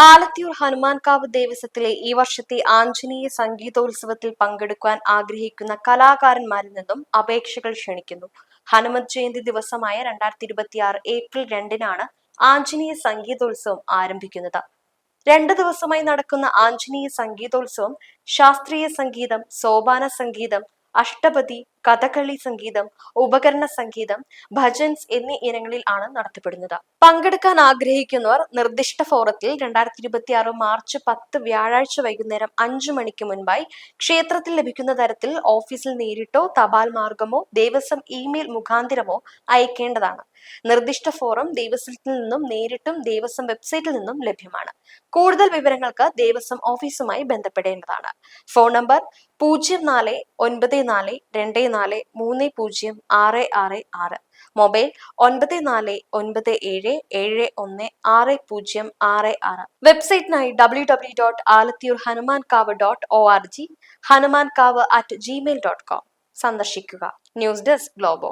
ആലത്തിയൂർ ഹനുമാൻകാവ് ദേവസ്വത്തിലെ ഈ വർഷത്തെ ആഞ്ജനേയ സംഗീതോത്സവത്തിൽ പങ്കെടുക്കാൻ ആഗ്രഹിക്കുന്ന കലാകാരന്മാരിൽ നിന്നും അപേക്ഷകൾ ക്ഷണിക്കുന്നു. ഹനുമത് ജയന്തി ദിവസമായ 2026 ഏപ്രിൽ 2-നാണ് ആഞ്ജനേയ സംഗീതോത്സവം ആരംഭിക്കുന്നത്. 2 ദിവസമായി നടക്കുന്ന ആഞ്ജനേയ സംഗീതോത്സവം ശാസ്ത്രീയ സംഗീതം, സോപാന സംഗീതം, അഷ്ടപതി, കഥകളി സംഗീതം, ഉപകരണ സംഗീതം, ഭജൻസ് എന്നീ ഇനങ്ങളിൽ ആണ് നടത്തപ്പെടുന്നത്. പങ്കെടുക്കാൻ ആഗ്രഹിക്കുന്നവർ നിർദ്ദിഷ്ട ഫോറത്തിൽ 2026 മാർച്ച് 10 വ്യാഴാഴ്ച വൈകുന്നേരം 5 മണിക്ക് മുൻപായി ക്ഷേത്രത്തിൽ ലഭിക്കുന്ന തരത്തിൽ ഓഫീസിൽ നേരിട്ടോ തപാൽ മാർഗമോ ദേവസ്വം ഇമെയിൽ മുഖാന്തിരമോ അയക്കേണ്ടതാണ്. നിർദ്ദിഷ്ട ഫോറം ദേവസ്വത്തിൽ നിന്നും നേരിട്ടും ദേവസ്വം വെബ്സൈറ്റിൽ നിന്നും ലഭ്യമാണ്. കൂടുതൽ വിവരങ്ങൾക്ക് ദേവസ്വം ഓഫീസുമായി ബന്ധപ്പെടേണ്ടതാണ്. Phone number 0424243066, mobile 9497716066. വെബ്സൈറ്റിനായി www.alathiyurhanumankavu.org, hanumankavu@gmail.com സന്ദർശിക്കുക. News desk ഗ്ലോബോ.